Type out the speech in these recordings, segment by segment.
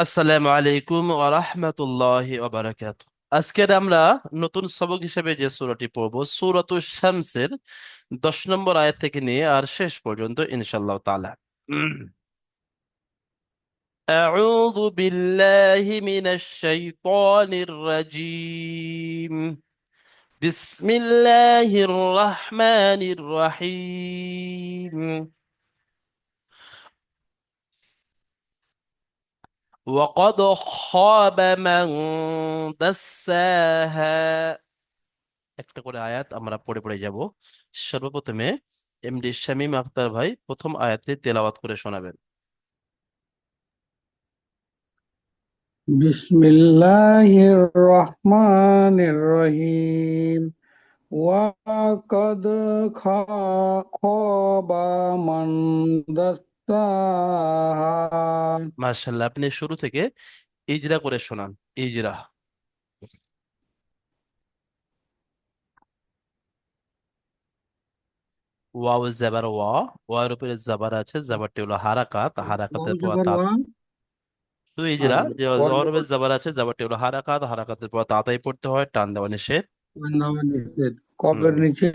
আসসালামু আলাইকুম ওয়া রাহমাতুল্লাহি ওয়া বারাকাতুহু। আজকের আমরা নতুন সবক হিসেবে যে সূরাটি পড়ব, সূরাতুশ শামসের 10 নম্বর আয়াত থেকে নিয়ে আর শেষ পর্যন্ত ইনশাআল্লাহ তাআলা। আউযু বিল্লাহি মিনাশ শাইতানির রাজীম। বিসমিল্লাহির রাহমানির রহিম। ওয়াকাদ খাবা মান দাসসাহা। একটা করে আয়াত আমরা পড়ে পড়ে যাব। সর্বপ্রথমে এমডি শামীম আখতার ভাই প্রথম আয়াতটি তেলাওয়াত করে শোনাবেন। বিসমিল্লাহির রহমানির রহিম। ওয়াকাদ খাবা মান দাসসাহা। মার্শাল্লাহ, আপনি শুরু থেকে ইজরা করে শোনান। ইজরা। ওয়াও জাবার ওয়া। ওয়ার উপরে জাবার আছে, জাবারটি হলো হারাকাত, ওয়াও হারাকাতের পর জবর তা। ওয়া তো আর ইজরা যে ওয়ার ওয়ার উপরে জবর জাবার আছে, জাবারটি হলো হারাকাত, হারাকাতের পর তাড়াতাড়ি পড়তে হয়, টান দেওয়া নিষেধ। নামা নিষেধ। হুম। কফের নিচে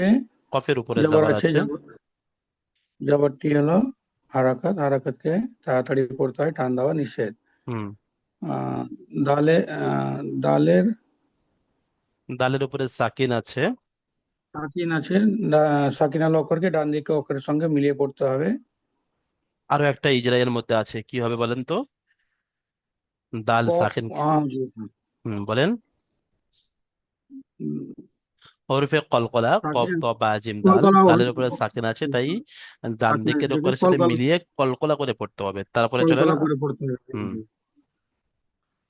কফের উপরে জবর জাবার আছে, আছে। জবরটি হলো হারাকাত, হারাকাতকে তাড়াতাড়ি পড়তে হয়, টান দেওয়া নিষেধ। হুম। আহ, দালে দালের দালের উপরে সাকিন আছে। সাকিন আছে। সাকিনা অক্ষরকে ডান দিকে অক্ষরের সঙ্গে মিলিয়ে পড়তে হবে। আরো একটা ইজরা এর মধ্যে আছে, কি হবে বলেন তো? দাল ক সাকিন। জি, বলেন। হরফে কলকলা, কফ সাকিন ত বা জিম দাল। কলকলা দালের উপরে সাকিন আছে, তাই ডান সাকিনা দিকের থেকে অক্ষরের সাথে কলকলা মিলিয়ে কলকলা করে পড়তে হবে। তারপরে চলেন। কলকলা করে পড়তে হবে। হুম।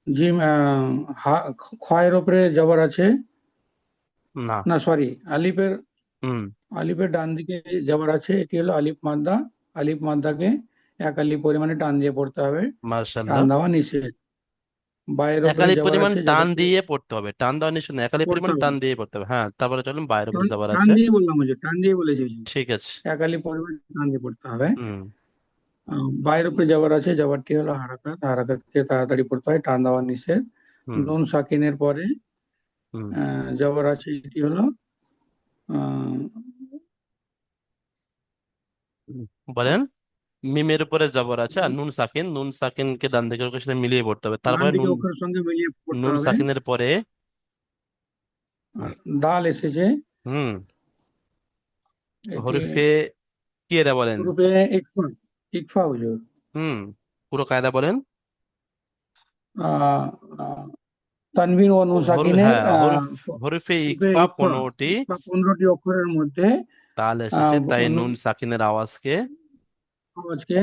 জিম খয়ের উপরে জবর আছে। না। না, সরি, আলিফের হুম। আলিফের ডান দিকে জবর আছে, এটি হলো আলিফ মাদ্দা। আলিফ মাদ্দাকে এক আলিফ পরিমাণে টান দিয়ে পড়তে হবে, টান মার্শাল্লাহ। দেওয়া নিষেধ। বায়ের উপরে একালি জবর পরিমাণ আছে, টান জবরটি দিয়ে পড়তে হবে, টান দেওয়া নিষেধ না, একালি পড়তে পরিমাণ হবে। টান দিয়ে পড়তে হবে। হ্যাঁ, তারপরে চলেন, বাইরের উপরে টান যাবার টান আছে। দিয়ে বললাম, ওই যে টান দিয়ে বলেছি, ওই যে ঠিক আছে। এক আলিফ পরিমাণে টান দিয়ে পড়তে হবে। হুম। বায়ের উপরে জবর আছে, জবরটি হলো হারাকাত, হারাকাতকে তাড়াতাড়ি পড়তে হয়, টান দেওয়া নিষেধ। হুম। নুন সাকিনের পরে হুম। জবর আছে, এটি হলো আহ, হুম। বলেন। মিমের উপরে জবর আছে আর নুন সাকিন, নুন সাকিনকে ডান দিকের অক্ষরের সাথে মিলিয়ে পড়তে হবে। ডান তারপরে দিকে নুন, অক্ষরের সঙ্গে মিলিয়ে পড়তে নুন হবে। সাকিনের পরে। দাল এসেছে, হুম। এটি হরফে কি এরা বলেন? রূপে ইকফা। ইকফা হুজুর। হুম। পুরো কায়দা বলেন। আহ, আহ, তানবিন ও নুন সাকিনের হ্যাঁ, হরফে রূপে ইকফা ইকফা। 15টি। ইকফা 15টি অক্ষরের মধ্যে তাল এসেছে, আহ, তাই নুন সাকিনের আওয়াজকে আওয়াজকে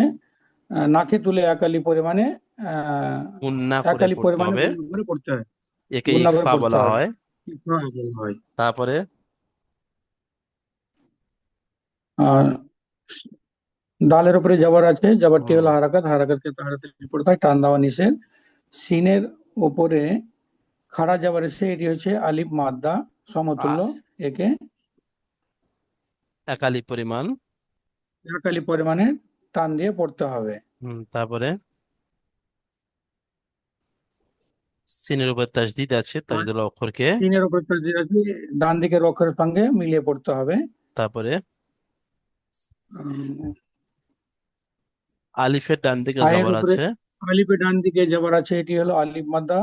নাকে তুলে একালি পরিমাণে আহ, গুণনা করে একালি পড়তে পরিমাণে হবে। গুণ করে পড়তে হয়, একে গুণনা করে ইকফা পড়তে বলা হবে। হয়। ইকফা বলা হয়। তারপরে আর ডালের উপরে জবর আছে, জবরটি হুম, হলো হারাকাত, হারাকাতকে তাড়াতাড়ি পড়তে হয়, টান দেওয়া নিষেধ। সিনের উপরে খাড়া জবর এসে, এটি হচ্ছে আলিফ মাদ্দা সমতুল্য। আহ, একে একালি পরিমাণ। একালি পরিমাণে টান দিয়ে পড়তে হবে। তারপরে সিনের উপর তাসদিদ আছে, আর তাসদিদুল অক্ষরকে। সিনের উপরে তাসদিদ আছে, ডান দিকের অক্ষরের সঙ্গে মিলিয়ে পড়তে হবে। তারপরে উম, আলিফের ডান দিকে হায়ের জবর উপরে আছে। আলিফের ডান দিকে জবর আছে, এটি হলো আলিফ মাদ্দা।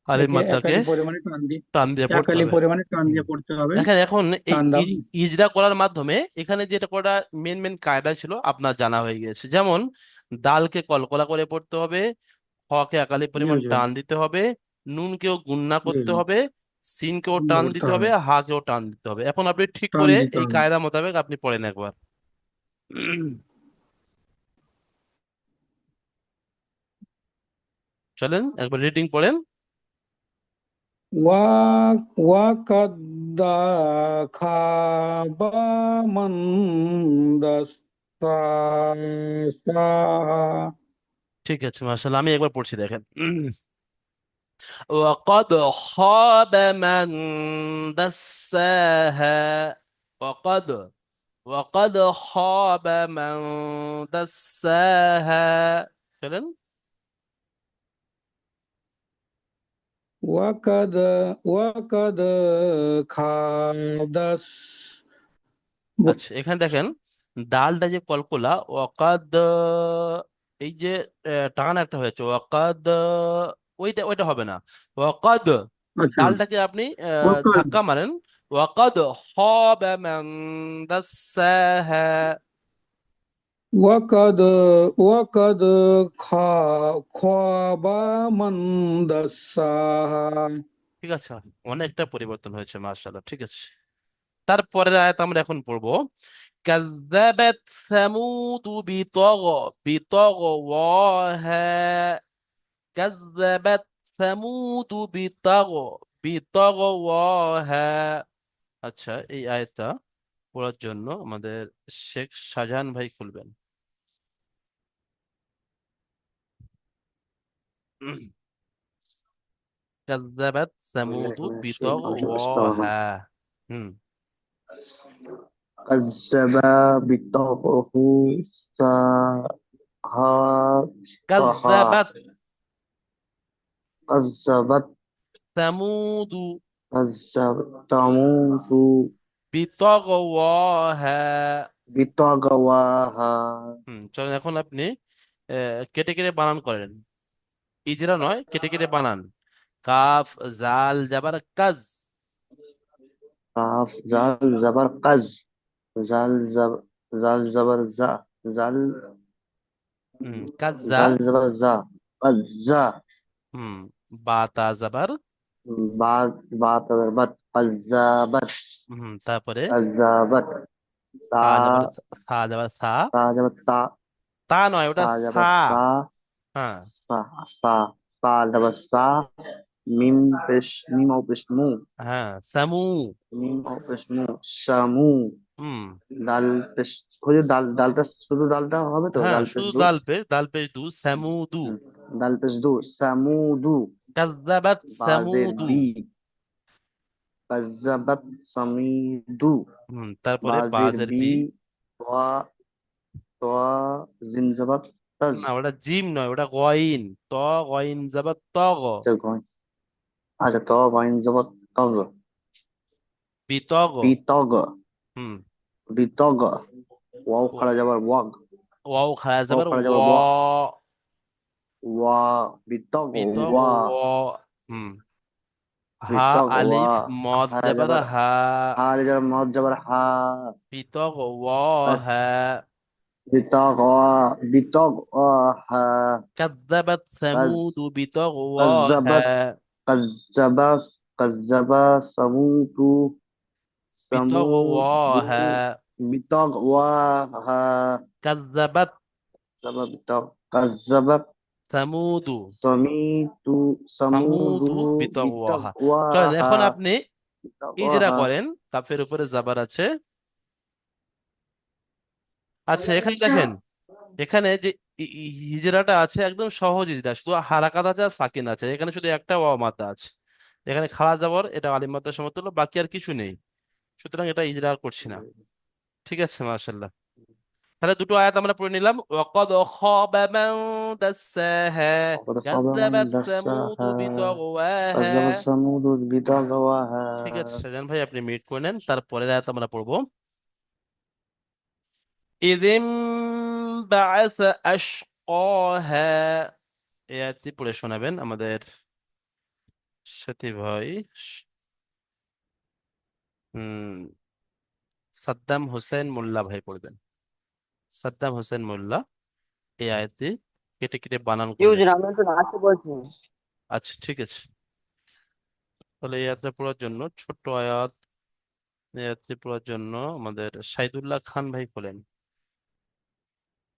আলিফ একে মাদ্দাকে একালি পরিমাণে টান দিয়ে টান দিয়ে পড়তে একালি হবে। পরিমাণে টান হুম। দিয়ে পড়তে হবে, দেখেন, এখন এই টান দাও। ইজরা করার মাধ্যমে এখানে যেটা করা মেন মেন কায়দা ছিল আপনার জানা হয়ে গেছে। যেমন দালকে কলকলা করে পড়তে হবে, হকে একালি জি পরিমাণ হুজুর। টান দিতে হবে, নুনকেও গুণনা জি করতে জি। হবে, সিনকেও গুণনা টান করতে দিতে হবে, হবে, হাকেও টান দিতে হবে। এখন আপনি ঠিক টান করে দিতে এই হবে। কায়দা মোতাবেক আপনি পড়েন একবার। চলেন একবার রিডিং পড়েন। ওয়া ওয়াকাদ খাবা মান দাসসাহা। ঠিক আছে, মাশাআল্লাহ, আমি একবার পড়ছি, দেখেন। وقد خاب من دساها. وقد وقد خاب من دساها. চলেন। ওয়াকাদ ওয়াকাদ খাদাস আচ্ছা, এখানে দেখেন দালটা যে কলকলা ওয়াকাদ, এই যে টান একটা হয়েছে ওয়াকাদ, ওইটা ওইটা হবে না। ওয়াকাদ আচ্ছা, দালটাকে আপনি ওয়াকাদ ধাক্কা মারেন। ওয়াকাদ হবে মান দাসাহা। ওয়াকাদ ওয়াকাদ খা খাবা মান দাসাহা। ঠিক আছে, অনেকটা পরিবর্তন হয়েছে মাশাআল্লাহ। ঠিক আছে, তারপরের আয়াত আমরা এখন পড়বো। কাযাবাত সামুদ বিতাগওয়াহা। কাযাবাত সামুদ বিতাগওয়াহা। আচ্ছা, এই আয়াতটা পড়ার জন্য আমাদের শেখ শাহজাহান ভাই খুলবেন। কাযাবাত সামুদ بالله من الشيطان الرجيم بسم الله الرحمن বিতাগওয়াহা। হুম। كذب بالطغوا ساهتها কাযাবাত كذبت সামুদ كذبت ثمود বিতাগওয়াহা। بطغواها চলেন এখন আপনি কেটে কেটে বানান করেন। ইজরা নয়, কেটে কেটে বানান। কাফ জাল জাবার কাজ। قاف زال زبر قز زال زبر زا زال কাজা। زال زبر زا قز زا হুম। বাতা জাবার। بعد بعد بت قذابت তারপরে قذابت সা تا জাবার সা জাবার সা। تا جبت تا তা নয়, ওটা سا সা। جبت سا হ্যাঁ। صا صا صا دبر صا ميم بش ميم او بش مو হ্যাঁ সামু। ميم او بش مو شامو হুম। ডাল পেশ ওই যে ডালটা শুধু ডালটা হবে তো হ্যাঁ, ডাল পেশ শুধু দো দাল পেশ দু সামুদু। ডাল পেশ দো সামুদু কাযাবাত বাজের সামুদু। বি কাজ্জাবাত সামিদু তারপরে বাজের বাজের বি বি। তোয়া তোয়া জিমজাবাত তাজ না, ওটা জিম নয়, ওটা গইন। ত গইন জাবার তগ। আচ্ছা আচ্ছা তো বাইন জাবাত তগ বিতগ। বিতগ হুম। বিতগ ওয়াও খাড়া যাবার ওয়াগ ওয়াও খায়া ওয়াও যাবার খাড়া ও। যাবার ওয়া ওয়া বিতগ বিতগ ওয়া ও। হুম। হা বিতগ ওয়া আলিফ মদ হারা যাবার যাবার হা। হা যাবার মদ যাবার হা বিতগ ও বাস হা। বিতগ ওয়া বিতগ ওয়া হা কাযাবাত কাজ সামুদ বিতগ ও হা। কাজ্জাবাত কাজ্জাবা কাজ্জাবা সামুতু বিতগ ও সামুদু হা। বিতগ ওয়া হা কাযাবাত কাজ্জাবা বিতগ কাজ্জাবা সামুদ। সামিতু সামুদু সামুদ বিতগ ও বিতগ হা। ওয়া চলেন হা এখন আপনি বিতগ ওয়া ইজরা হা করেন। কাফের উপরে জাবার আছে। আচ্ছা, এখানে দেখেন, এখানে যে হিজরাটা আছে একদম সহজ হিজরা, শুধু হারাকাত আছে আর সাকিন আছে, এখানে শুধু একটা ওয়াও মাদ্দা আছে। এখানে খাড়া যাবর, এটা আলিম মাদ্দার সমতুল্য, বাকি আর কিছু নেই। সুতরাং এটা ইজরা আর করছি না। ঠিক আছে মাশাআল্লাহ। তাহলে দুটো আয়াত আমরা পড়ে নিলাম। ওয়াকাদ খাবা মান দাসসাহা। وقد خاب من কাযাবাত সামুদ دساها বিতাগওয়াহা। كذب ثمود بطغواها ঠিক আছে শাহজাহান ভাই, আপনি মিউট করে নেন। তারপরের আয়াত আমরা পড়বো। ইযিম বাআসা আশকাহা। এই আয়াতটি পড়ে শোনাবেন আমাদের সাথী ভাই। হুম। সাদ্দাম হোসেন মোল্লা ভাই পড়বেন। সাদ্দাম হোসেন মোল্লা এই আয়াতটি কেটে কেটে বানান জি করবেন। হুজুর, আমি একটু নাচতে বলছি। আচ্ছা, ঠিক আছে। তাহলে এই আয়াতটা পড়ার জন্য ছোট্ট আয়াত, এই আয়াতটি পড়ার জন্য আমাদের শাহিদুল্লাহ খান ভাই বলেন।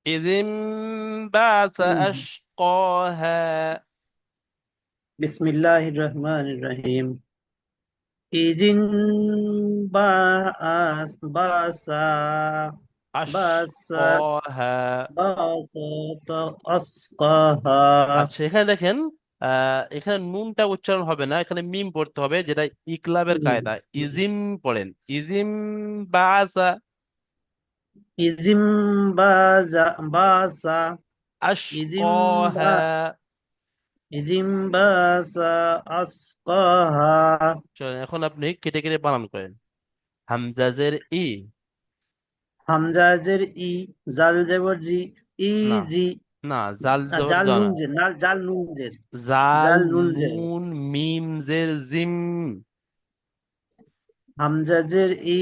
ইযিম বাআসা আশকাহা। বিসমিল্লাহির রহমানির রহিম। ইজিন বাস বাসা বাসা আশকাহা। বাসাত আসকাহা। আচ্ছা, এখানে দেখেন, এখানে নুনটা উচ্চারণ হবে না, এখানে মিম পড়তে হবে, যেটা ইকলাবের কায়দা। ইজিম পড়েন। ইজিম বাসা ইজিম বাজা বাসা ইজিম বা আশকাহা। ইজিম্বাসা আসকাহা। চলেন এখন আপনি কেটে কেটে বানান করেন। হামজাজের ই, হামজাজের ই, জাল জবর জি, ই না জি। না, জাল জবর জাল নুন জানা, জের, না জাল নুন জের, জাল জাল নুন জের। নুন মিম জের জিম, হামজাজের ই,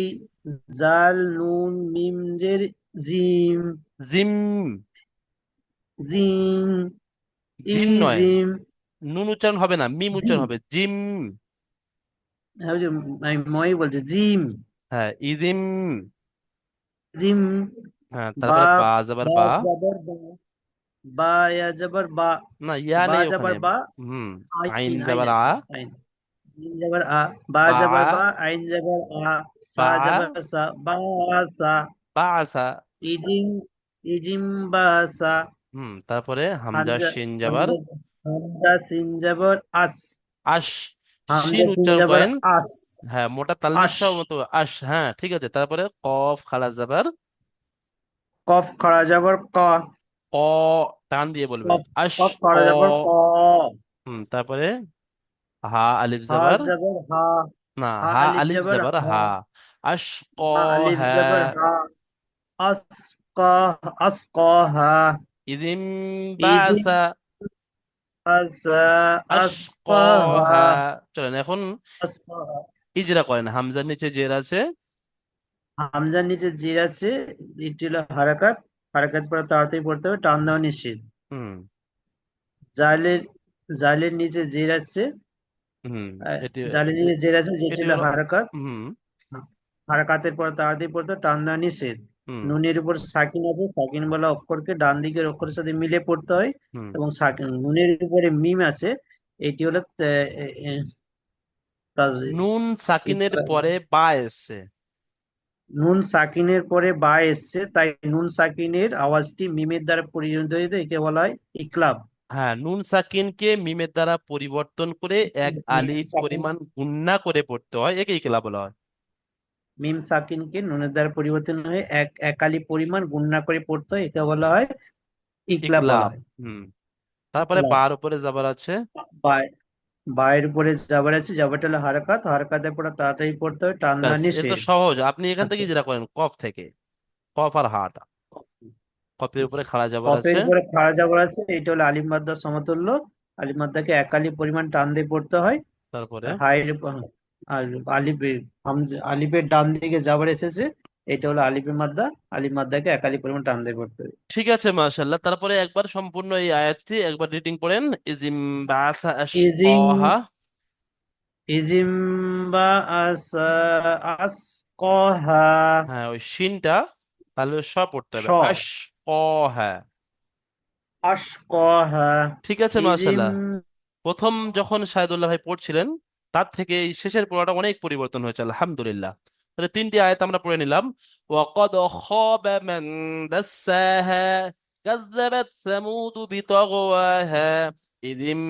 জাল নুন মিম জের জিম, জিম, জিম, জিম নয়, ইজিম। নুন উচ্চারণ হবে না, মিম জিম, উচ্চারণ হবে, জিম। হ্যাঁ, ওই যে আমি মই বলছি জিম, হ্যাঁ ইদিম। জিম। হ্যাঁ বা, তারপরে বা যাবার বা বা, জবর বা, বা ইয়া জবর বা, না ইয়া বা নেই জবর ওখানে। বা, হুম। আইন আইন আইন যাবার আ, আছে, আইন। আইন জবর আ, বা জবর বা, বা, আইন জবর আ, সা বা, জবর সা, বা সা। বা আসা। ইজিম, ইজিম বা সা। তারপরে হামজা হামজা, শিন যাবার হামজা, হামজা সিন জবর আস, আশ, শিন হামজা সিন উচ্চারণ জবর করেন। আস, হ্যাঁ মোটা তালবির আশ। সহ মতো আশ, হ্যাঁ ঠিক আছে। তারপরে কফ খালা যাবার কফ খড়া জবর ক, ক, টান দিয়ে বলবেন কফ, আশ কফ ক। খড়া জবর ক। তারপরে হা আলিফ হা যাবার, জবর হা, না হা হা আলিফ আলিফ জবর যাবার হা, হা, আশ ক, হা আলিফ জবর হ্যাঁ। হা, আস ক, আস ক হা। ইদিম ইজিম বাসা, আসা, আশ আস ক, ক হা, হ্যাঁ। চলেন এখন আস ক হা। ইজরা করেন, হামজার নিচে জের আছে। হামজার নিচে জির আছে, এটি হলো হারাকাত। হারাকাত পরে তাড়াতাড়ি পড়তে হবে, টান দেওয়া নিষেধ। হুম জালের, জালের নিচে জের আছে, হুম এটি জালের যে নিচে জের আছে যেটি এটি হলো হলো হারাকাত। হুম হারাকাতের পর তাড়াতাড়ি পড়তে হবে, টান দেওয়া নিষেধ। হুম নুনের উপর সাকিন আছে, সাকিন বলা অক্ষরকে ডান দিকের অক্ষরের সাথে মিলে পড়তে হয়। হুম এবং সাকিন, নুনের উপরে মিম আছে, এটি হলো নুন সাকিনের পরে বা এসছে। নুন সাকিনের পরে বা এসছে, তাই নুন সাকিনের আওয়াজটি মিমের দ্বারা পরিণত হয়েছে, একে বলা হয় ইকলাব। হ্যাঁ নুন সাকিনকে মিমের দ্বারা পরিবর্তন করে এক মিম আলিফ সাকিন, পরিমাণ গুণনা করে পড়তে হয়, একে ইকলা বলা হয়। মিম সাকিনকে নুনের দ্বারা পরিবর্তন হয়ে এক একালি পরিমাণ গুণনা করে পড়তে হয়, একে বলা হয় ইকলাব বলা ইকলাব। হয়। হুম তারপরে ইকলাব। বার উপরে যাবার আছে। বা- বায়ের উপরে জাবার আছে, জাবারটা হলো হারাকাত, হারাকাতের পরে তাড়াতাড়ি পড়তে হবে, টান দেওয়া ব্যাস এটা তো নিষেধ। সহজ, আপনি এখান থেকে আচ্ছা, যেটা করেন কফ থেকে, কফ আর হাটা, কফের উপরে আচ্ছা। খাড়া যাবার কফের আছে। উপরে খাড়া জাবার আছে, এটা হলো আলিফ মাদ্দার সমতুল্য। আলিফ মাদ্দাকে একালি পরিমাণ টান দিয়ে পড়তে হয়। তারপরে হায়ের আর আলিফের, আলিফের ডান দিকে জাবার এসেছে, এটা হলো আলিফের মাদ্দা। আলিফ মাদ্দাকে একালি পরিমাণ টান দিয়ে পড়তে হবে। ঠিক আছে মাশাআল্লাহ। তারপরে একবার সম্পূর্ণ এই আয়াতটি একবার রিডিং করেন। ইজিম বাসা ইজিম, আশকাহা। ইজিম বা আসা, আসকহা। হ্যাঁ ওই শিনটা তাহলে স পড়তে স, হবে আশ ক, হ্যাঁ আসকহা। ঠিক আছে ইজিম, মাশাআল্লাহ। প্রথম যখন শাহেদুল্লাহ ভাই পড়ছিলেন তার থেকে এই শেষের পড়াটা অনেক পরিবর্তন হয়েছে আলহামদুলিল্লাহ। তাহলে তিনটি আয়াত আমরা পড়ে নিলাম। ওয়াকাদ খাবা মান দাসসাহা, কাযযাবাত সামুদ বিতাগওয়াহা, ইযিম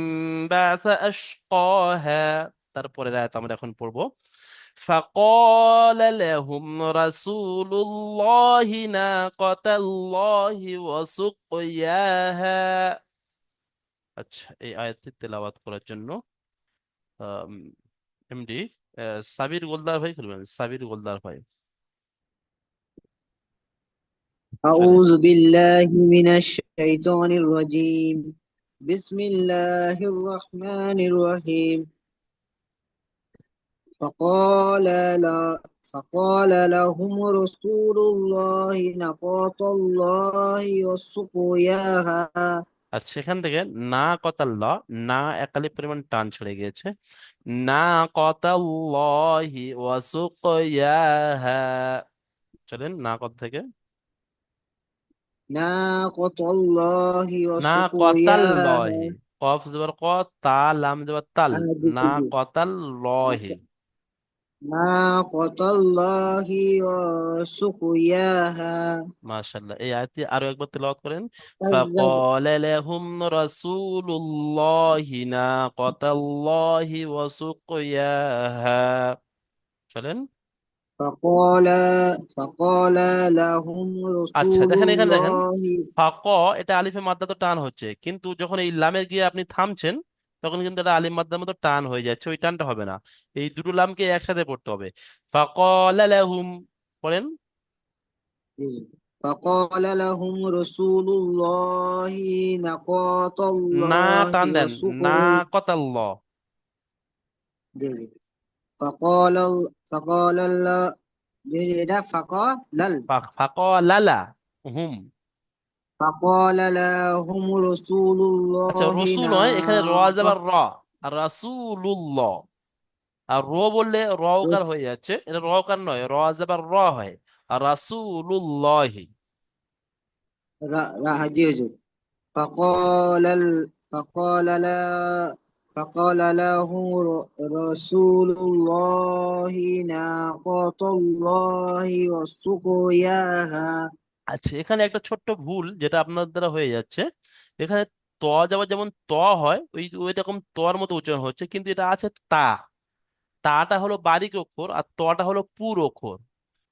বাসা আশকাহা। তারপরের আয়াত আমরা এখন পড়বো। فقال لهم رسول الله ناقة الله وسقياها। আচ্ছা এই আয়াতটি তেলাওয়াত করার জন্য এমডি সাবির গোলদার ভাই করবেন, সাবির গোলদার ভাই। চলে أعوذ بالله من الشيطان الرجيم. بسم الله الرحمن الرحيم. فقال لا فقال لهم رسول الله ناقة الله وسقياها. আচ্ছা সেখান থেকে না কতাল্ল, না একালি পরিমাণ টান ছেড়ে গিয়েছে। না কতাল্লাহি ওয়াসুকয়াহা। চলেন না কত থেকে ناقة الله না وسقياها. কতাল্লহি, কফ জবর ক, তা লাম জবর তাল, না কতাল্লহি। ناقة الله وسقياها. মাশাআল্লাহ এই আয়াতটি আরো একবার তেলাওয়াত করেন। كذب فقال لهم رسول الله ناقة الله وسقياها। চলেন فقال فقال لهم আচ্ছা رسول দেখেন, এখানে দেখেন الله ফাক, এটা আলিফে মাদ্দা তো টান হচ্ছে, কিন্তু যখন এই লামে গিয়ে আপনি থামছেন তখন কিন্তু এটা আলিফ মাদ্দার মতো টান হয়ে যাচ্ছে, ওই টানটা হবে না। এই দুটো লামকে একসাথে পড়তে হবে। ফাকালা লাহুম, পড়েন। فقال لهم رسول الله ناقة না, الله টান দেন, না وسقيا কতাল্লাহ। فقال فقال এটা فقال ফাকালালা হুম। فقال لهم رسول আচ্ছা الله রসুল নয়, এখানে র ناقة যাবার র, আর রাসূলুল্লাহ। আর র বললে র ওকার হয়ে যাচ্ছে, এটা র ওকার নয়, র যাবার র হয়। আর রাসূলুল্লাহি। জি হুজুর فقال فقال لا فقال له رسول الله ناقة الله وسقياها আচ্ছা এখানে একটা ছোট্ট ভুল যেটা আপনার দ্বারা হয়ে যাচ্ছে। এখানে ত যাবার যেমন ত হয়, ওই রকম তর মতো উচ্চারণ হচ্ছে, কিন্তু এটা আছে তা। তাটা হলো বারিক অক্ষর আর তটা হলো পুর অক্ষর।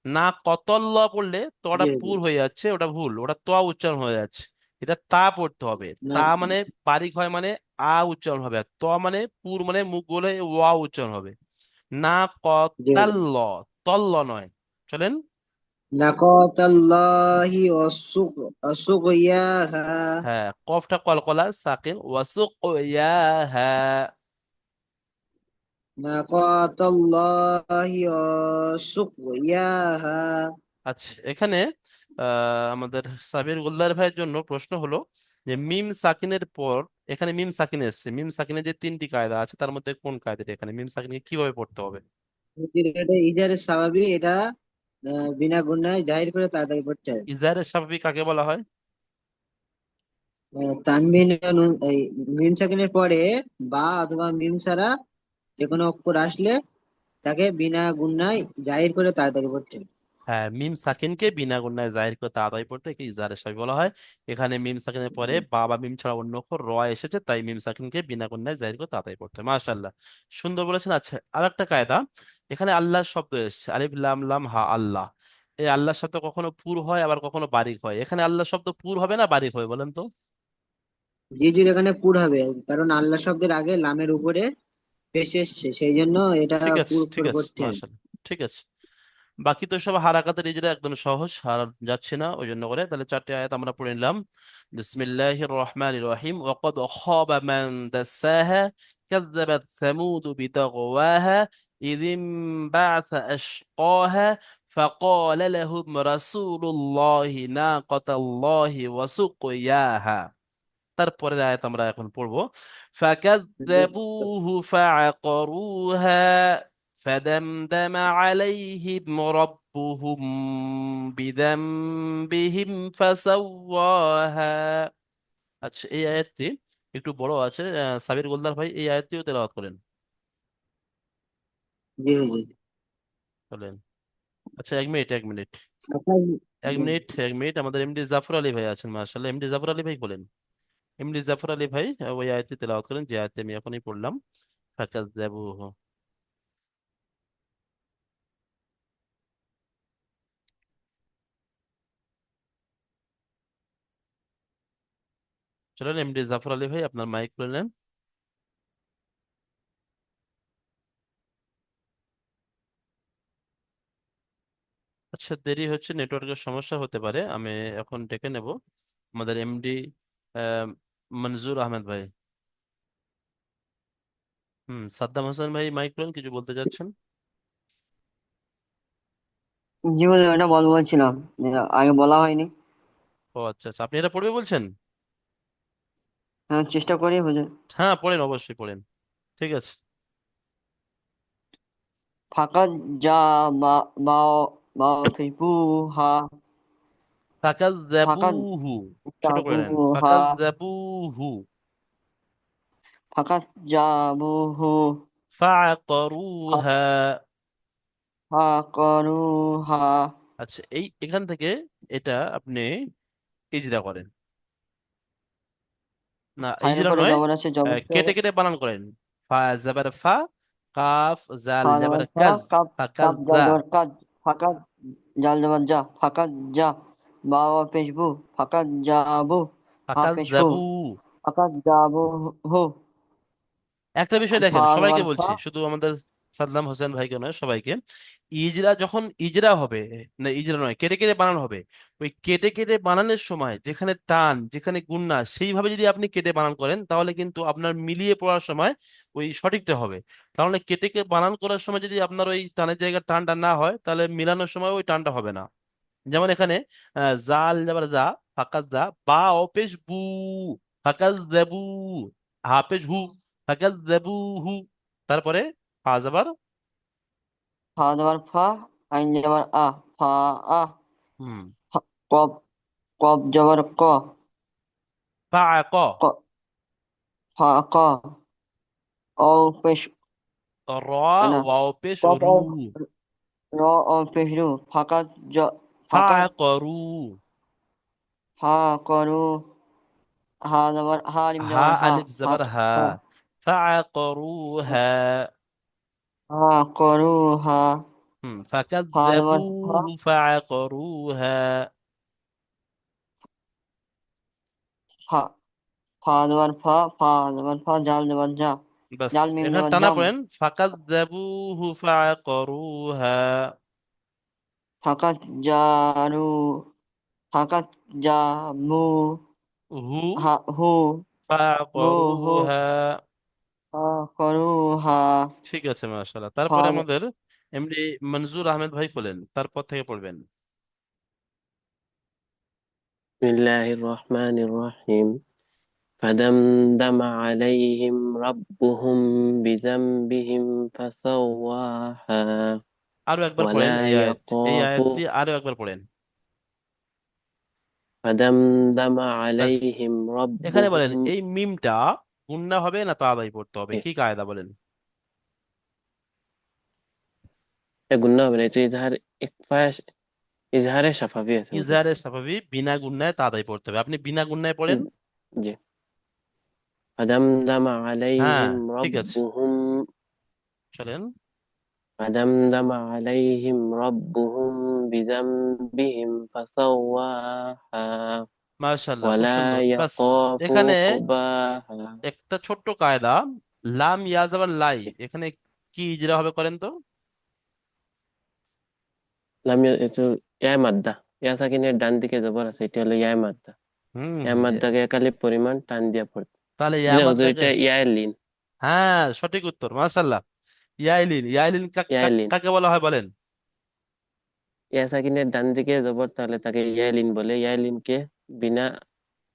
না কতল্ল পড়লে তটা জি জি পুর হয়ে যাচ্ছে, ওটা ভুল, ওটা ত উচ্চারণ হয়ে যাচ্ছে। এটা তা পড়তে হবে। না তা মানে বারিক হয় মানে আ উচ্চারণ হবে, আর ত মানে পুর মানে মুখ বলে ওয়া উচ্চারণ হবে। না জি জি কতাল্ল, তল্ল নয়। চলেন। ناقة الله وسقياها হ্যাঁ, কফটা কলকলা সাকিন, ওয়াসুক ইয়াহা। ناقة الله وسقياها আচ্ছা এখানে আমাদের সাবির গোল্লার ভাইয়ের জন্য প্রশ্ন হলো যে মিম সাকিনের পর এখানে মিম সাকিন এসেছে, মিম সাকিনের যে তিনটি কায়দা আছে তার মধ্যে কোন কায়দাটা, এখানে মিম সাকিনকে কিভাবে পড়তে হবে? এটা ইজারে স্বাভাবিক এটা বিনা গুণায় জাহির করে তাড়াতাড়ি পড়তে হবে ইজারের স্বাভাবিক কাকে বলা হয়? তানবিন এই মিম সাকিনের পরে বা অথবা মিম ছাড়া যে কোনো অক্ষর আসলে তাকে বিনা গুণায় জাহির করে তাড়াতাড়ি পড়তে হবে হ্যাঁ, মিম সাকিনকে বিনা গুণায় জাহির করে তাড়াতাড়ি পড়তে একে ইজারের স্বাভাবিক বলা হয়। এখানে মিম সাকিনের পরে বা বা মিম ছাড়া অন্য অক্ষর র এসেছে, তাই মিম সাকিনকে বিনা গুণায় জাহির করে তাড়াতাড়ি পড়তে হয়। মাশাআল্লাহ, সুন্দর বলেছেন। আচ্ছা আরেকটা কায়দা, এখানে আল্লাহর শব্দ এসেছে, আলিফ লাম লাম হা আল্লাহ। এই আল্লাহ শব্দ কখনো পুর হয় আবার কখনো বারিক হয়, এখানে আল্লাহ শব্দ পুর হবে না বারিক হয় বলেন তো? জিজুর এখানে পুর হবে কারণ আল্লাহ শব্দের আগে লামের উপরে পেশ এসছে সেই জন্য এটা ঠিক আছে, পুর ঠিক করে আছে, পড়তে হবে মাশাআল্লাহ, ঠিক আছে। বাকি তো সব হারাকাতের ইজরা একদম সহজ, আর যাচ্ছে না ওই জন্য করে। তাহলে চারটি আয়াত আমরা পড়ে নিলাম। বিসমিল্লাহির রহমানির রহিম। ওয়াকাদ খাবা মান দাসাহা কাযযাবাত সামুদ বিতাগওয়াহা ইযিম বা'সা আশকাহা فقال لهم رسول الله ناقة الله وسقياها। তারপরের আয়াত আমরা এখন পড়বো। فكذبوه فعقروها فدمدم عليهم ربهم بذنبهم فسواها। আচ্ছা এই আয়াতটি একটু বড় আছে, সাবির গোলদার ভাই এই আয়াতটিও তেলাওয়াত করেন। জি হুজুর বলেন। আচ্ছা এক মিনিট, এক মিনিট, আপনার এক মিনিট, এক মিনিট, আমাদের এমডি জাফর আলী ভাই আছেন, মাশাআল্লাহ, এমডি জাফর আলী ভাই বলেন। এমডি জাফর আলী ভাই ওই আয়াতটি তেলাওয়াত করেন যে আয়াতটি আমি এখনই পড়লাম। ফাকাযযাবুহু। চলেন এমডি জাফর আলী ভাই আপনার মাইক খুলে নেন। আচ্ছা দেরি হচ্ছে, নেটওয়ার্কের সমস্যা হতে পারে, আমি এখন ডেকে নেব আমাদের এমডি মনজুর আহমেদ ভাই। সাদ্দাম হোসেন ভাই মাইক খুলেন, কিছু বলতে চাচ্ছেন? জি হুজুর, এটা বলছিলাম যে আগে বলা হয়নি। ও আচ্ছা আচ্ছা, আপনি এটা পড়বে বলছেন? হ্যাঁ, চেষ্টা করি হুজুর। হ্যাঁ পড়েন, অবশ্যই পড়েন, ঠিক আছে। ফাকাদ যা বা বা বা ফিকুহা ফাকাদ ফাকাযযাবুহু, ছোট করে নেন, জাবুহা ফাকাযযাবুহু ফাকাদ জাবুহু ফাআকারুহা। ফাকারুহা আচ্ছা এই এখান থেকে এটা আপনি ইজরা করেন, না ফাইনের ইজরা পরে নয়, জবর আছে, জবর কেটে কেটে বানান করেন। ফা জাবার ফা, কাফ জাল ফা জাবার জবর ফা কাজ, কাপ কাপ ফাকাজ্জা। জবর কাজ ফাঁকা জাল জবর যা, ফাঁকা যা, বা ও পেশবু, ফাঁকা যাবু, হা পেশবু, ফাকাজ্জাবু। ফাঁকা যাবু হু, একটা বিষয় ফা দেখেন, সবাইকে জবর ফা, বলছি, শুধু আমাদের সাদ্দাম হোসেন ভাইকে নয়, সবাইকে। ইজরা যখন ইজরা হবে, না ইজরা নয়, কেটে কেটে বানানো হবে, ওই কেটে কেটে বানানোর সময় যেখানে টান, যেখানে গুণনা, সেইভাবে যদি আপনি কেটে বানান করেন, তাহলে কিন্তু আপনার মিলিয়ে পড়ার সময় ওই সঠিকটা হবে। তাহলে কেটে কেটে বানান করার সময় যদি আপনার ওই টানের জায়গায় টানটা না হয়, তাহলে মিলানোর সময় ওই টানটা হবে না। যেমন এখানে জাল যাবার যা, ফাঁকা যা, বা অপেশ বু, ফাঁকা দেবু, হাফেজ হু, ফাঁকা দেবু হু। তারপরে ফা যাবার, ফা জবর ফা, আইন জবর আ, ফা আ, হুম, কব, কব জবর ক, ফা ক, ক, ফা ক, ও পেশ র না, ওয়াও পেশ কব রু, ও র ও পেশ রু, ফাঁকা জ, ফা ফাঁকা করু, ফা করু, হা জবর হা, রিম হা জবর হা, আলিফ যাবার হা, হা, ফা করু হা, হা করু হা, হুম, ফা জবর ফা, ফাকাজ্জাবুহু ফাআকরুহা। ফা, ফা জবর ফা, ফা জবর ফা, জাল জবর যা, বাস, জাল মিম এখানে জবর টানা জাম, পড়েন, ফাকাজ্জাবুহু ফাআকরুহা, ফাঁকা জারু, ফাঁকা জামু, হু হা হু, হু হু, ফাআকরুহা। হা করু হা, ঠিক আছে, মাশাআল্লাহ। ফা তারপরে আমাদের এমডি মনজুর আহমেদ ভাই বলেন, তারপর থেকে পড়বেন। بسم الله الرحمن الرحيم فدمدم عليهم ربهم بذنبهم فسواها আরো একবার পড়েন ولا এই আয়াত, এই يخاف আয়াতটি আরো একবার পড়েন। فدمدم বাস, عليهم এখানে বলেন ربهم এই মিমটা গুণনা হবে না তাড়াতাড়ি পড়তে হবে, কি কায়দা বলেন? قلنا بنيت إظهار إكفاش إظهار شفافية سمجھے ইজারে স্বাভাবিক বিনা গুণনায় তাড়াতাড়ি পড়তে হবে, আপনি বিনা গুণনায় পড়েন। جی فدمدم হ্যাঁ, عليهم ঠিক আছে, ربهم চলেন। فدمدم عليهم ربهم بذنبهم فسواها মাশাআল্লাহ, খুব ولا সুন্দর। বাস, يخاف এখানে عقباها একটা ছোট্ট কায়দা, লাম ইয়াজ আবার লাই, এখানে কি ইজরা হবে করেন তো? এটা ইয়ায় মাদ্দা ইয়া সাকিনের ডান দিকে জবর আছে, এটা হলো ইয়ায় মাদ্দা। হুম, ইয়ায় মাদ্দাকে একালি পরিমাণ টান দিয়া পড়তে। তাহলে জি না হুজুর, ইয়ামাদ্দাকে, এটা ইয়ায় লিন। হ্যাঁ সঠিক উত্তর, মাশাআল্লাহ। ইয়াইলিন, ইয়াইলিন ইয়ায় লিন, কাকে বলা হয় বলেন? ইয়া সাকিনের ডান দিকে জবর, তাহলে তাকে ইয়ায় লিন বলে। ইয়ায় লিনকে বিনা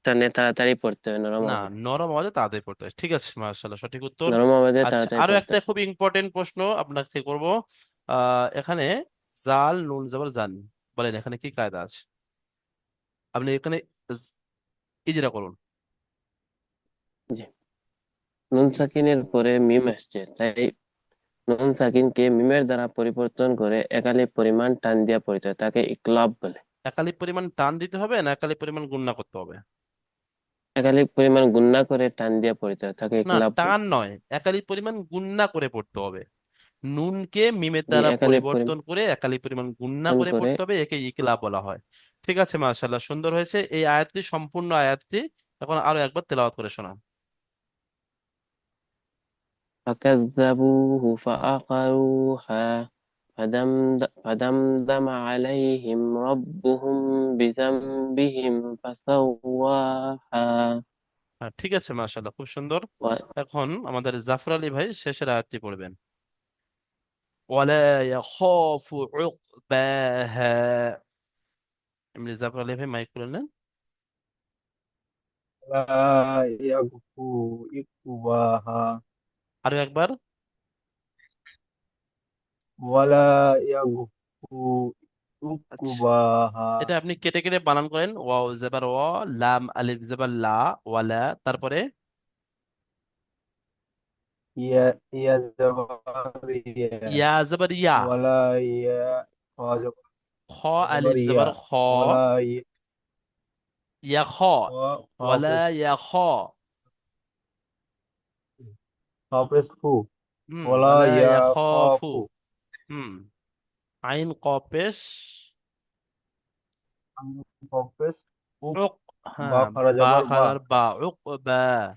টানে তাড়াতাড়ি পড়তে হয়, নরম না, আওয়াজে। নরম আওয়াজে তাড়াতাড়ি পড়তে হয়, ঠিক আছে, মাশাআল্লাহ, সঠিক উত্তর। নরম আওয়াজে আচ্ছা, তাড়াতাড়ি আরো পড়তে একটা হয়। খুব ইম্পর্টেন্ট প্রশ্ন আপনার থেকে করব। এখানে জাল নুন জবর জান, বলেন এখানে কি কায়দা আছে? আপনি এখানে ইজরা করুন। জি, নুন সাকিনের পরে মিম আসছে, তাই নুন সাকিনকে মিমের দ্বারা পরিবর্তন করে একালি পরিমাণ টান দিয়া পড়তে হয়, তাকে ইকলাব বলে। একালি পরিমাণ টান দিতে হবে না একালি পরিমাণ গুণনা করতে হবে? একালি পরিমাণ গুণনা করে টান দিয়া পড়তে হয়, তাকে না, ইকলাব বলে। টান নয়, একালি পরিমাণ গুণনা করে পড়তে হবে। নুনকে মিমের জি, দ্বারা একালি পরিবর্তন করে একালি পরিমাণ গুণনা পরিমাণ করে করে। পড়তে হবে, একে ইকলাব বলা হয়। ঠিক আছে, মাশাআল্লাহ, সুন্দর হয়েছে। এই আয়াতটি, সম্পূর্ণ আয়াতটি এখন আরো একবার তেলাওয়াত করে শোনান। فكذبوه فعقروها فدمدم عليهم ربهم بذنبهم فسواها হ্যাঁ, ঠিক আছে, মাশাআল্লাহ, খুব সুন্দর। و- এখন আমাদের জাফর আলী ভাই শেষের আয়াতটি পড়বেন। ওয়ালা ইয়াখাফু উকবাহা। এমনি জাফর আলী ভাই মাইক খুলে নেন। لا يغفو عقباها আরো একবার। ولا يغفو আচ্ছা, عقباها এটা আপনি কেটে কেটে বানান করেন, ওয়াও জেবার ওয়া, লাম আলিফ জেবার লা, ওয়ালা, তারপরে يا زبريا ইয়া জেবার ইয়া, ولا يا খ আলিফ জেবার زبريا খ, ولا ইয়া খ, ওয়ালা حافظ ইয়া খ, حافظ فو হুম, ولا ওয়ালা ইয়া يا খাফু, خافو হুম, আইন কপেশ কপেশ উক, উক, বা হ্যাঁ, খারা বা যাবার বা, খারার বা, উক বা,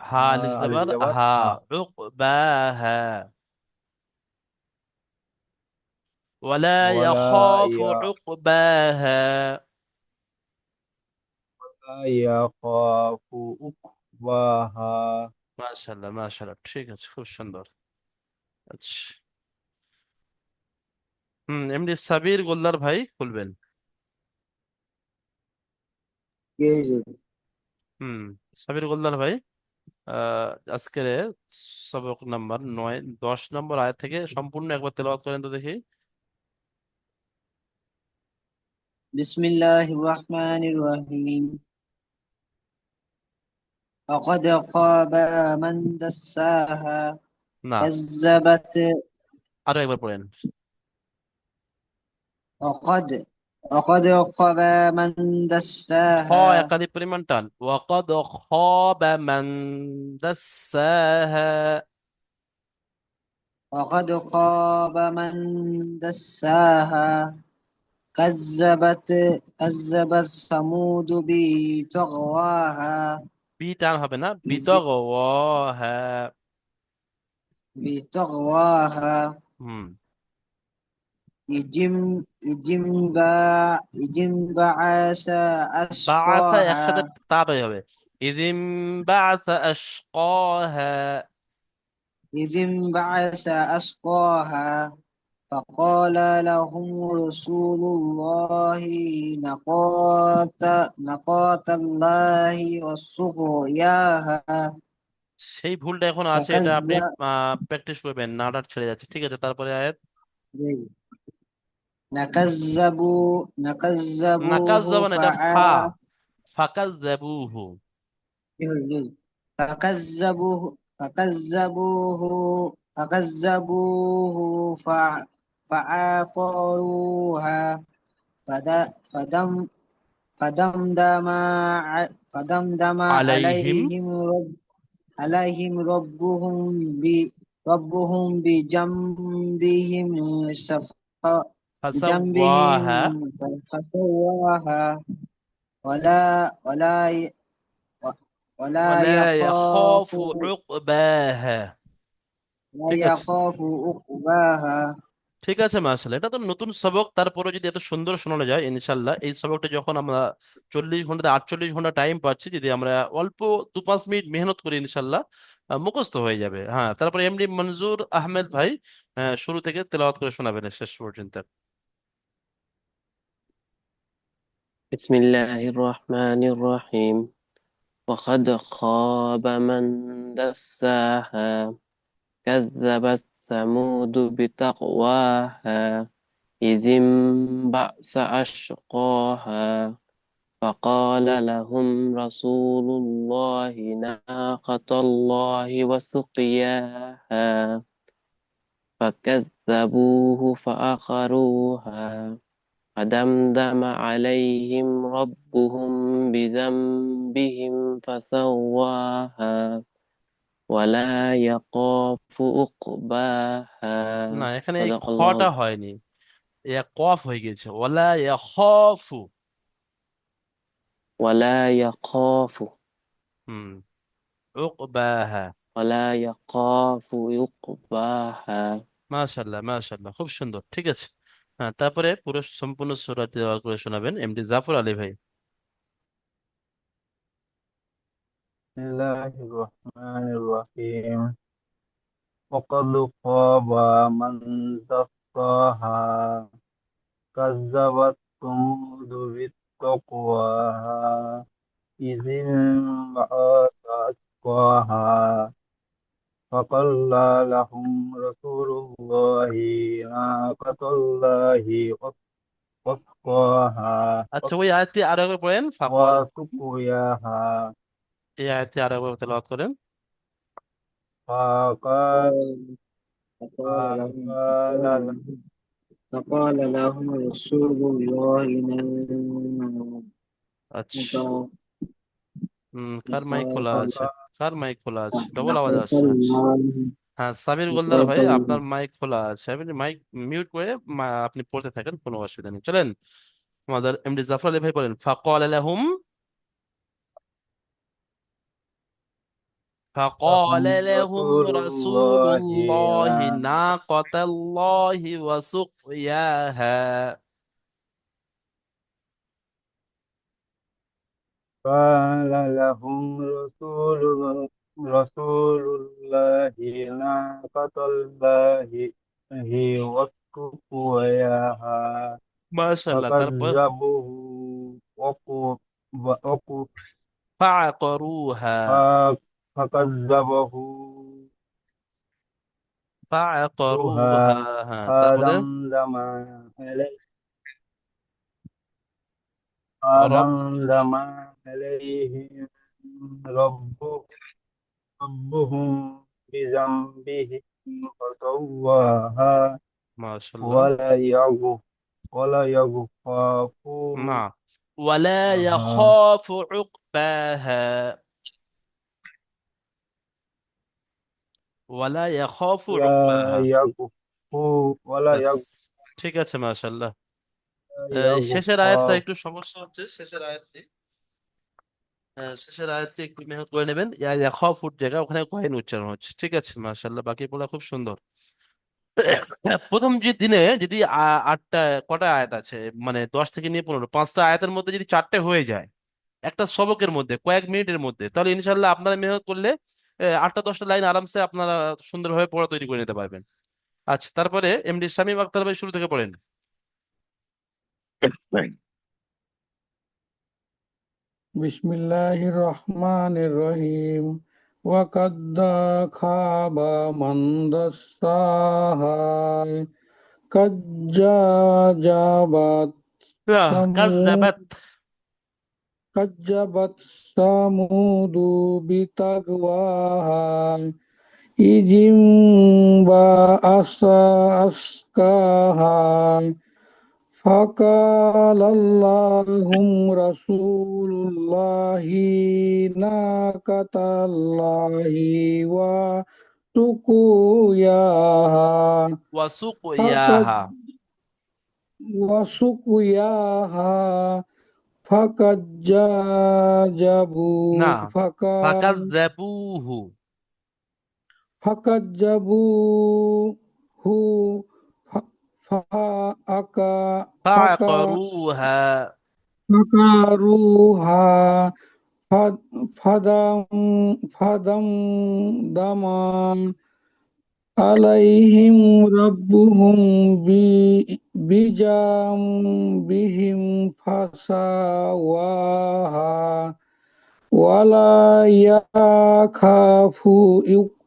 হা হা আলিফ আলিফ জবর যাবার হা, হা, উক বা, হা, ওয়ালা ওয়ালা ইয়াখাফু ইয়া উকবাহা। ওয়ালা ইয়াখাফু উকবাহা। মাশাআল্লাহ, মাশাআল্লাহ, ঠিক আছে, খুব সুন্দর। আচ্ছা, এমডি সাবির গোল্লার ভাই খুলবেন। কে যে? হুম, সাবির গোল্লার ভাই, আজকের সবক নাম্বার 9, 10 নম্বর আয়াত থেকে সম্পূর্ণ একবার তেলাওয়াত করেন তো দেখি। বিসমিল্লাহির রহমানির রহিম। وقد خاب من دساها না, كذبت আরো একবার পড়েন। وقد وقد خاب من খ دساها একাধিক পরিমাণ টান, ওয়াকাদ খাবা মান দাসসাহা। وقد خاب من دساها كذبت كذبت ثمود بطغواها বি টান হবে না, إذ- বিতগওয়াহা। بطغواها হুম, إذ انبعث বাআসা أشقاها একসাথে তাড়াতাড়ি হবে। ইদিম বাআসা আশকাহা। إذ انبعث أشقاها فقال لهم رسول الله ناقة الله وسقياها সেই ভুলটা এখন আছে, এটা فكذب আপনি প্র্যাকটিস করবেন, নাডার ছেড়ে যাচ্ছে, ঠিক আছে। তারপরে আয়াত, নাকাজ نكذبوه যাবেন, এটা ফা, ফাকাযযাবুহু। فكذبوه فكذبوه فكذبوه فعقروها فدم فدمدم فدمدم আলাইহিম عليهم ربهم بجنبهم بجنبهم ফাসাওয়াহা فسواها ولا ولا ওয়ালা يخاف ইয়াখাফু উকবাহা। ولا ঠিক আছে, يخاف عقباها ঠিক আছে, মাশাআল্লাহ। এটা তো নতুন সবক, তারপরে যদি এত সুন্দর শোনানো যায়, ইনশাল্লাহ এই সবকটা যখন আমরা 40 ঘন্টা 48 ঘন্টা টাইম পাচ্ছি, যদি আমরা অল্প 2-5 মিনিট মেহনত করি, ইনশাল্লাহ মুখস্থ হয়ে যাবে। হ্যাঁ, তারপরে এমডি মনজুর আহমেদ ভাই শুরু থেকে তেলাওয়াত করে শোনাবেন শেষ পর্যন্ত। بسم الله الرحمن الرحيم. وقد خاب من دساها كذبت ثمود بتقواها إذ انبعث أشقاها فقال لهم رسول الله ناقة الله وسقياها فكذبوه فعقروها فدمدم عليهم ربهم بذنبهم فسواها ولا يخاف عقباها না, এখানে এই صدق الله খটা হয়নি, কফ হয়ে গেছে, ওয়ালা ইয়াখাফু। ولا يخاف হুম, উকবাহা। ولا يخاف عقباها মাশাআল্লাহ, মাশাআল্লাহ, খুব সুন্দর, ঠিক আছে। হ্যাঁ, তারপরে পুরো সম্পূর্ণ সূরা তেলাওয়াত করে শোনাবেন এমডি জাফর আলী ভাই। বিসমিল্লাহির রহমানির রহিম। وقد خاب من دساها كذبت ثمود بتقواها إذ انبعث أشقاها فقال لهم رسول الله ناقة الله وسقاها আচ্ছা, ওই আয়াতটি আরো একবার পড়েন, ফাকল। وسقياها এই আয়াতটি আরো একবার তেলাওয়াত করেন। فقال فقال لهم فقال فقال لهم رسول الله আচ্ছা, কার মাইক খোলা আছে? কার মাইক খোলা আছে? ডবল আওয়াজ আসছে। ناقة আচ্ছা, الله হ্যাঁ, সাবির গোলদার ভাই, আপনার মাইক খোলা আছে, আপনি মাইক মিউট করে আপনি পড়তে থাকেন, কোনো অসুবিধা নেই, চলেন। আমাদের এমডি জাফর আলী ভাই বলেন, ফাকাল লাহুম, فقال لهم لهم رسول رسول الله الله نعم ناقة الله وسقياها. قال لهم رسول الله ناقة الله هي وسقياها মাশাআল্লাহ, তারপর فكذبوه وقوا وقوا فعقروها. فكذبه فعقروها, হ্যাঁ তারপরে فدمدم عليه রব فدمدم عليهم ربهم بذنبهم فسواها মাশাআল্লাহ, ولا يغفر ولا يخاف না, ولا عقباها يخاف عقباها. ولا يخاف لا عقباها. يخاف ولا ব্যাস, ঠিক আছে, মাশাআল্লাহ। শেষের আয়াতটা يخاف একটু সমস্যা হচ্ছে, শেষের আয়াতটি, শেষের আয়াতটি একটু মেহনত করে নেবেন, ইয়া ইয়াখাফুর জায়গা ওখানে কয়েন উচ্চারণ হচ্ছে, ঠিক আছে, মাশাআল্লাহ, বাকি পড়া খুব সুন্দর। প্রথম যে দিনে যদি আটটা, কটা আয়াত আছে, মানে 10 থেকে নিয়ে 15, 5টা আয়াতের মধ্যে যদি 4টে হয়ে যায় একটা সবকের মধ্যে কয়েক মিনিটের মধ্যে, তাহলে ইনশাল্লাহ আপনারা মেহনত করলে 8টা 10টা লাইন আরামসে আপনারা সুন্দরভাবে পড়া তৈরি করে নিতে পারবেন। আচ্ছা, তারপরে এমডি শামীম আখতার ভাই শুরু থেকে পড়েন। বিসমিল্লাহির রহমানির রহিম ওয়াকাদ খাবা মান দাসসাহা কাজ্জাবাত না, সামুদ কাজ্জাবাত। কাজ্জাবাত সামুদু বিতাগওয়াহা ইজিম বা আসকাহা فقال اللهم رسول الله ناقة الله وسقياها فقد ওয়াসুকয়াহা, وسقياها না, فكذبوا ফাকাজ্জাবুহু, فكذبوه فأكا ফাআকারুহা, فكروها فدم فدمدم عليهم ربهم بذنبهم فسواها ولا يخاف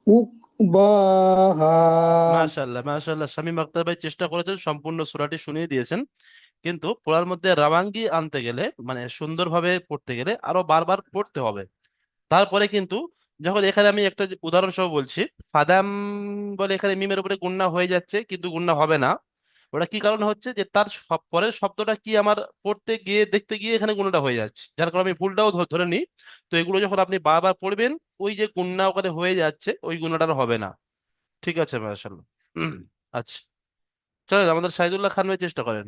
عقباها মাশাআল্লাহ, মাশাআল্লাহ, শামীম আখতার ভাই চেষ্টা করেছেন, সম্পূর্ণ সূরাটি শুনিয়ে দিয়েছেন, কিন্তু পড়ার মধ্যে রাওয়াঙ্গি আনতে গেলে, মানে সুন্দরভাবে পড়তে গেলে আরো বারবার পড়তে হবে। তারপরে কিন্তু যখন এখানে আমি একটা উদাহরণ সহ বলছি, ফাদাম বলে এখানে মিমের উপরে গুণনা হয়ে যাচ্ছে, কিন্তু গুণনা হবে না। ওটা কি কারণ হচ্ছে, যে তার সব পরের শব্দটা কি আমার পড়তে গিয়ে দেখতে গিয়ে এখানে গুণনাটা হয়ে যাচ্ছে, যার কারণে আমি ভুলটাও ধরে নিই। তো এগুলো যখন আপনি বারবার পড়বেন, ওই যে গুণনা ওখানে হয়ে যাচ্ছে, ওই গুণনাটা আর হবে না। ঠিক আছে, মাশাআল্লাহ। আচ্ছা, চলেন আমাদের সাইদুল্লাহ খান ভাই চেষ্টা করেন।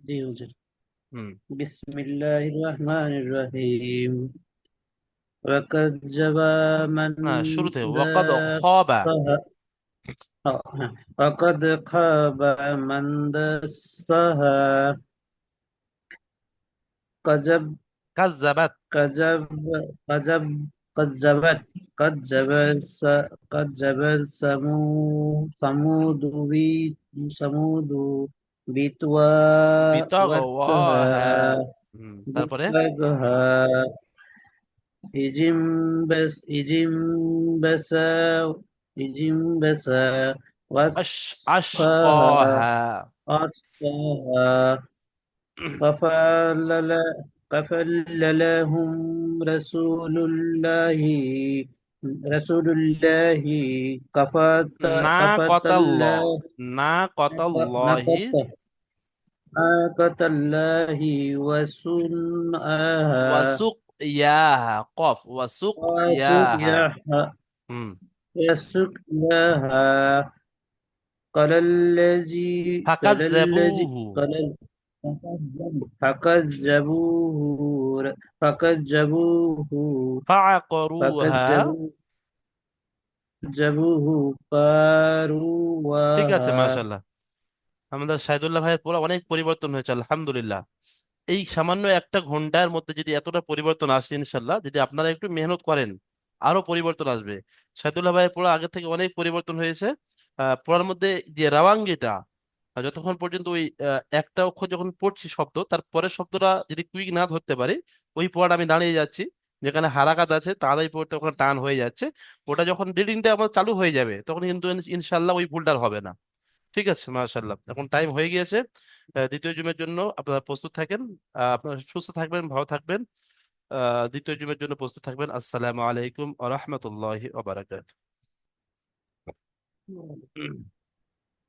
জি হুজুর। হুম, বিসমিল্লাহির রহমানির রহিম وكذب من না, শুরুতে ওয়াকাদ খাবা। دسها وقد خاب من دسها كذب কাজ্জাবাত, كذب كذب كذبت كذب كذب ثمود বিতাগওয়াহা। بطغواها তারপরে إجم بس إجم بسا إجم بسا واسقاها আশকাহা। أسقاها ففلل ففللهم رسول الله رسول الله না كفت কতাল্লাহ, الله না কতাল্লাহি, ناقة ناقة الله وسنآها ওয়াসুক ইয়াহা কফ ওয়াসুক ইয়াহা وسقياها হুম وسقياها قال الذي قال الذي ফাকাজ্জাবুহু قال فكذبوه فكذبوه ফাআকরুহা فكذبوه ঠিক আছে فاروها মাশাআল্লাহ। আমাদের সাইদুল্লাহ ভাইয়ের পুরো অনেক পরিবর্তন হয়েছে আলহামদুলিল্লাহ। এই সামান্য একটা ঘন্টার মধ্যে যদি এতটা পরিবর্তন আসে ইনশাল্লাহ, যদি আপনারা একটু মেহনত করেন আরো পরিবর্তন আসবে। সাইদুল্লাহ ভাইয়ের পুরো আগে থেকে অনেক পরিবর্তন হয়েছে। পড়ার মধ্যে যে রাওয়াঙ্গিটা যতক্ষণ পর্যন্ত ওই একটা অক্ষর যখন পড়ছি শব্দ, তার পরের শব্দটা যদি কুইক না ধরতে পারি, ওই পড়াটা আমি দাঁড়িয়ে যাচ্ছি। যেখানে হারাকাত আছে তাড়াতাড়ি পড়তে ওখানে টান হয়ে যাচ্ছে। ওটা যখন রিডিংটা আমার চালু হয়ে যাবে তখন কিন্তু ইনশাল্লাহ ওই ভুলটা আর হবে না। ঠিক আছে মাশাআল্লাহ, এখন টাইম হয়ে গিয়েছে। দ্বিতীয় জুমের জন্য আপনারা প্রস্তুত থাকেন। আপনারা সুস্থ থাকবেন, ভালো থাকবেন। দ্বিতীয় জুমের জন্য প্রস্তুত থাকবেন। আসসালামু আলাইকুম ওয়া রাহমাতুল্লাহি ওয়া বারাকাতুহু।